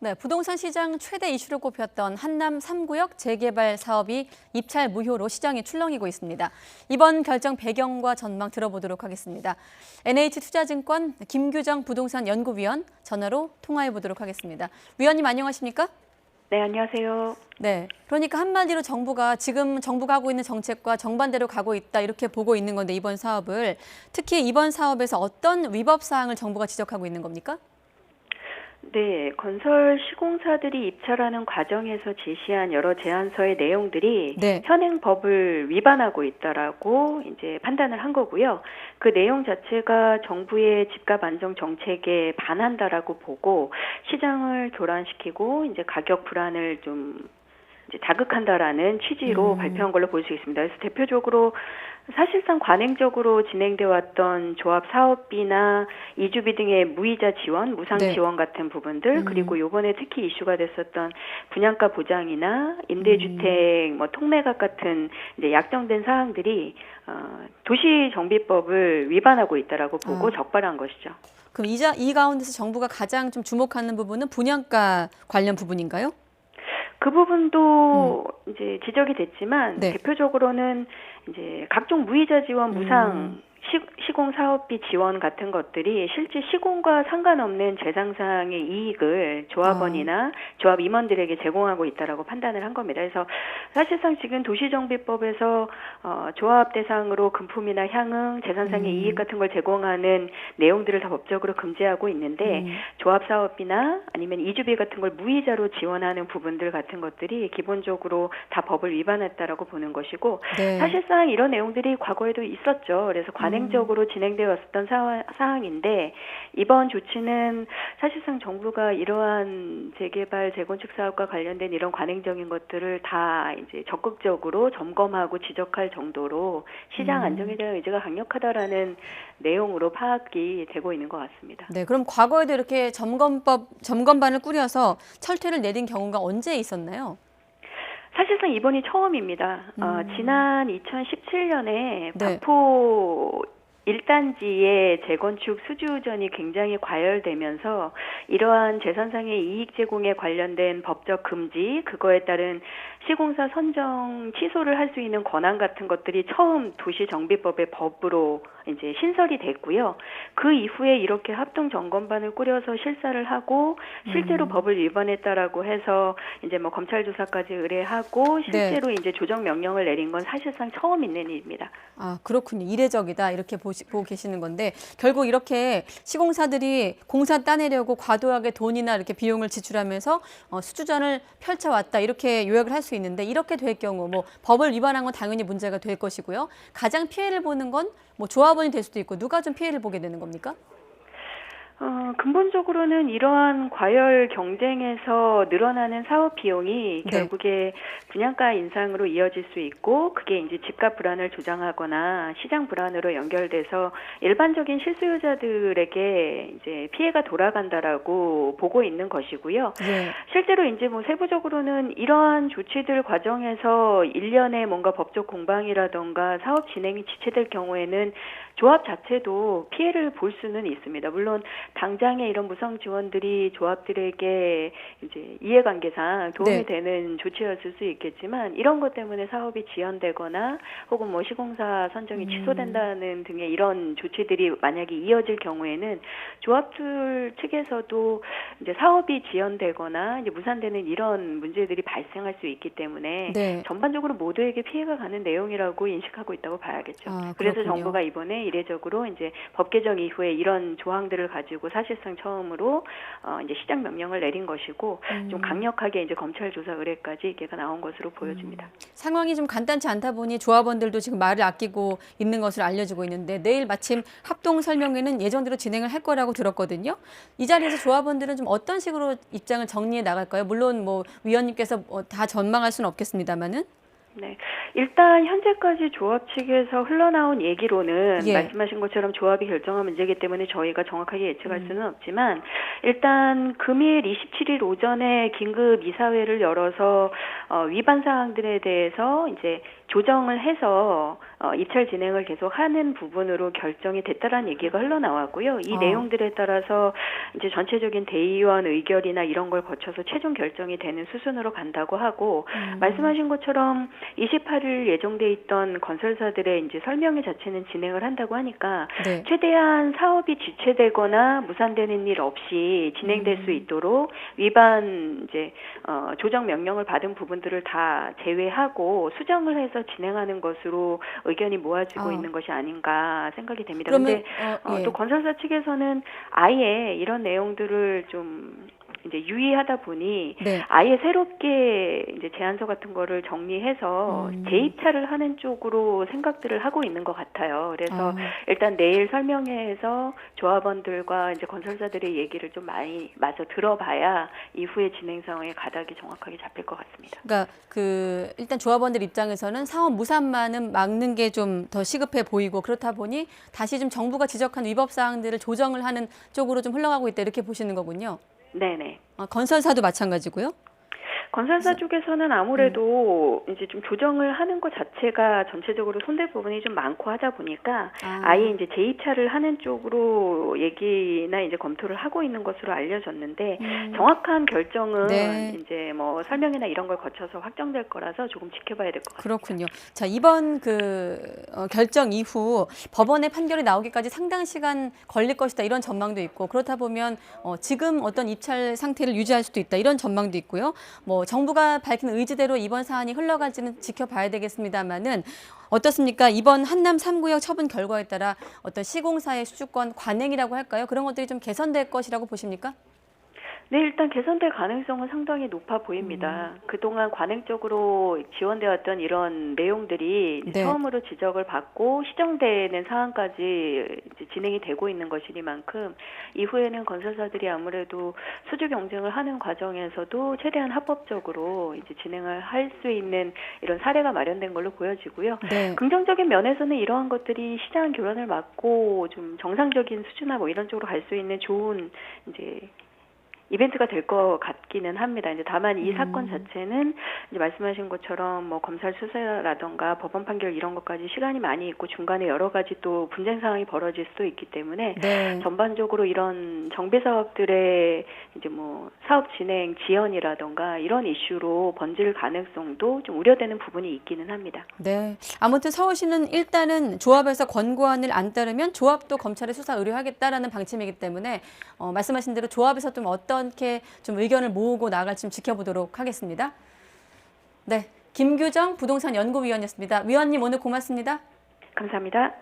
네, 부동산 시장 최대 이슈로 꼽혔던 한남 3구역 재개발 사업이 입찰 무효로 시장에 출렁이고 있습니다. 이번 결정 배경과 전망 들어보도록 하겠습니다. NH투자증권 김규정 부동산 연구위원 전화로 통화해 보도록 하겠습니다. 위원님 안녕하십니까? 네, 안녕하세요. 네, 그러니까 한마디로 지금 정부가 하고 있는 정책과 정반대로 가고 있다 이렇게 보고 있는 건데 이번 사업을 특히 이번 사업에서 어떤 위법 사항을 정부가 지적하고 있는 겁니까? 네, 건설 시공사들이 입찰하는 과정에서 제시한 여러 제안서의 내용들이 네. 현행 법을 위반하고 있다라고 이제 판단을 한 거고요. 그 내용 자체가 정부의 집값 안정 정책에 반한다라고 보고 시장을 교란시키고 이제 가격 불안을 좀 이제 자극한다라는 취지로 발표한 걸로 볼 수 있습니다. 그래서 대표적으로 사실상 관행적으로 진행돼 왔던 조합 사업비나 이주비 등의 무이자 지원, 무상 네. 지원 같은 부분들, 그리고 요번에 특히 이슈가 됐었던 분양가 보장이나 임대주택 뭐 통매각 같은 이제 약정된 사항들이 도시정비법을 위반하고 있다라고 보고 적발한 것이죠. 그럼 이 가운데서 정부가 가장 좀 주목하는 부분은 분양가 관련 부분인가요? 그 부분도 이제 지적이 됐지만 네. 대표적으로는 이제 각종 무이자 지원, 무상 시공 사업비 지원 같은 것들이 실제 시공과 상관없는 재상상의 이익을 조합원이나 조합 임원들에게 제공하고 있다라고 판단을 한 겁니다. 그래서 사실상 지금 도시정비법에서 조합 대상으로 금품이나 향응, 재산상의 이익 같은 걸 제공하는 내용들을 다 법적으로 금지하고 있는데 조합 사업비나 아니면 이주비 같은 걸 무이자로 지원하는 부분들 같은 것들이 기본적으로 다 법을 위반했다라고 보는 것이고 네. 사실상 이런 내용들이 과거에도 있었죠. 그래서 관행적으로 진행되어 왔던 사항인데 이번 조치는 사실상 정부가 이러한 재개발, 재건축 사업과 관련된 이런 관행적인 것들을 다 이제 적극적으로 점검하고 지적할 정도로 시장 안정에 대한 의지가 강력하다라는 내용으로 파악이 되고 있는 것 같습니다. 네, 그럼 과거에도 이렇게 점검반을 꾸려서 철퇴를 내린 경우가 언제 있었나요? 사실상 이번이 처음입니다. 지난 2017년에 네. 반포 1단지의 재건축 수주전이 굉장히 과열되면서 이러한 재산상의 이익 제공에 관련된 법적 금지, 그거에 따른 시공사 선정 취소를 할 수 있는 권한 같은 것들이 처음 도시정비법의 법으로 이제 신설이 됐고요. 그 이후에 이렇게 합동점검반을 꾸려서 실사를 하고 실제로 법을 위반했다라고 해서 이제 뭐 검찰 조사까지 의뢰하고 실제로 이제 조정 명령을 내린 건 사실상 처음 있는 일입니다. 아, 그렇군요. 이례적이다. 이렇게 보고 계시는 건데 결국 이렇게 시공사들이 공사 따내려고 과도하게 돈이나 이렇게 비용을 지출하면서 수주전을 펼쳐왔다. 이렇게 요약을 할 수 있는데 이렇게 될 경우 뭐 법을 위반한 건 당연히 문제가 될 것이고요. 가장 피해를 보는 건 뭐 조합원이 될 수도 있고 누가 좀 피해를 보게 되는 겁니까? 근본적으로는 이러한 과열 경쟁에서 늘어나는 사업 비용이 결국에 분양가 인상으로 이어질 수 있고 그게 이제 집값 불안을 조장하거나 시장 불안으로 연결돼서 일반적인 실수요자들에게 이제 피해가 돌아간다라고 보고 있는 것이고요. 네. 실제로 이제 뭐 세부적으로는 이러한 조치들 과정에서 일련의 뭔가 법적 공방이라던가 사업 진행이 지체될 경우에는 조합 자체도 피해를 볼 수는 있습니다. 물론 당장의 이런 무상 지원들이 조합들에게 이제 이해관계상 도움이 되는 조치였을 수 있겠지만 이런 것 때문에 사업이 지연되거나 혹은 뭐 시공사 선정이 취소된다는 등의 이런 조치들이 만약에 이어질 경우에는 조합들 측에서도 이제 사업이 지연되거나 이제 무산되는 이런 문제들이 발생할 수 있기 때문에 전반적으로 모두에게 피해가 가는 내용이라고 인식하고 있다고 봐야겠죠. 그래서 정부가 이번에 이례적으로 이제 법 개정 이후에 이런 조항들을 가지고 사실상 처음으로 이제 시장 명령을 내린 것이고 좀 강력하게 이제 검찰 조사 의뢰까지 이게가 나온 것으로 보여집니다. 상황이 좀 간단치 않다 보니 조합원들도 지금 말을 아끼고 있는 것으로 알려지고 있는데 내일 마침 합동 설명회는 예정대로 진행을 할 거라고 들었거든요. 이 자리에서 조합원들은 좀 어떤 식으로 입장을 정리해 나갈까요? 물론 뭐 위원님께서 다 전망할 수는 없겠습니다만은. 네, 일단 현재까지 조합 측에서 흘러나온 얘기로는 말씀하신 것처럼 조합이 결정한 문제이기 때문에 저희가 정확하게 예측할 수는 없지만 일단 금일 27일 오전에 긴급 이사회를 열어서 위반 사항들에 대해서 이제 조정을 해서 입찰 진행을 계속하는 부분으로 결정이 됐다라는 얘기가 흘러나왔고요. 이 내용들에 따라서 이제 전체적인 대의원 의결이나 이런 걸 거쳐서 최종 결정이 되는 수순으로 간다고 하고 말씀하신 것처럼 28일 예정돼 있던 건설사들의 이제 설명회 자체는 진행을 한다고 하니까 네. 최대한 사업이 지체되거나 무산되는 일 없이 진행될 수 있도록 위반 이제 조정 명령을 받은 부분들을 다 제외하고 수정을 해서 진행하는 것으로 의견이 모아지고 있는 것이 아닌가 생각이 됩니다. 그런데 예. 또 건설사 측에서는 아예 이런 내용들을 좀 이제 유의하다 보니 네. 아예 새롭게 이제 제안서 같은 거를 정리해서 재입찰을 하는 쪽으로 생각들을 하고 있는 것 같아요. 그래서 일단 내일 설명회에서 조합원들과 이제 건설사들의 얘기를 좀 많이 마저 들어봐야 이후에 진행 상황의 가닥이 정확하게 잡힐 것 같습니다. 그러니까 일단 조합원들 입장에서는 사업 무산만은 막는 게 좀 더 시급해 보이고 그렇다 보니 다시 좀 정부가 지적한 위법 사항들을 조정을 하는 쪽으로 좀 흘러가고 있다 이렇게 보시는 거군요. 네네. 건설사도 마찬가지고요. 건설사 쪽에서는 아무래도 이제 좀 조정을 하는 것 자체가 전체적으로 손댈 부분이 좀 많고 하다 보니까 아예 이제 재입찰을 하는 쪽으로 얘기나 이제 검토를 하고 있는 것으로 알려졌는데 정확한 결정은 네. 이제 뭐 설명이나 이런 걸 거쳐서 확정될 거라서 조금 지켜봐야 될 것 같습니다. 그렇군요. 자, 이번 결정 이후 법원의 판결이 나오기까지 상당 시간 걸릴 것이다 이런 전망도 있고 그렇다 보면 지금 어떤 입찰 상태를 유지할 수도 있다 이런 전망도 있고요. 뭐 정부가 밝힌 의지대로 이번 사안이 흘러갈지는 지켜봐야 되겠습니다만은 어떻습니까? 이번 한남 3구역 처분 결과에 따라 어떤 시공사의 수주권 관행이라고 할까요? 그런 것들이 좀 개선될 것이라고 보십니까? 네, 일단 개선될 가능성은 상당히 높아 보입니다. 그동안 관행적으로 지원되었던 이런 내용들이 네. 처음으로 지적을 받고 시정되는 상황까지 이제 진행이 되고 있는 것이니만큼 이후에는 건설사들이 아무래도 수주 경쟁을 하는 과정에서도 최대한 합법적으로 이제 진행을 할 수 있는 이런 사례가 마련된 걸로 보여지고요. 네. 긍정적인 면에서는 이러한 것들이 시장 교란을 막고 좀 정상적인 수주나 뭐 이런 쪽으로 갈 수 있는 좋은 이제 이벤트가 될 것 같기는 합니다. 이제 다만 이 사건 자체는 이제 말씀하신 것처럼 뭐 검찰 수사라던가 법원 판결 이런 것까지 시간이 많이 있고 중간에 여러 가지 또 분쟁 상황이 벌어질 수도 있기 때문에 네. 전반적으로 이런 정비 사업들의 이제 뭐 사업 진행 지연이라던가 이런 이슈로 번질 가능성도 좀 우려되는 부분이 있기는 합니다. 네. 아무튼 서울시는 일단은 조합에서 권고안을 안 따르면 조합도 검찰에 수사 의뢰하겠다라는 방침이기 때문에 말씀하신 대로 조합에서 좀 어떻게 좀 의견을 모으고 나갈지 좀 지켜보도록 하겠습니다. 네. 김규정 부동산 연구위원이었습니다. 위원님 오늘 고맙습니다. 감사합니다.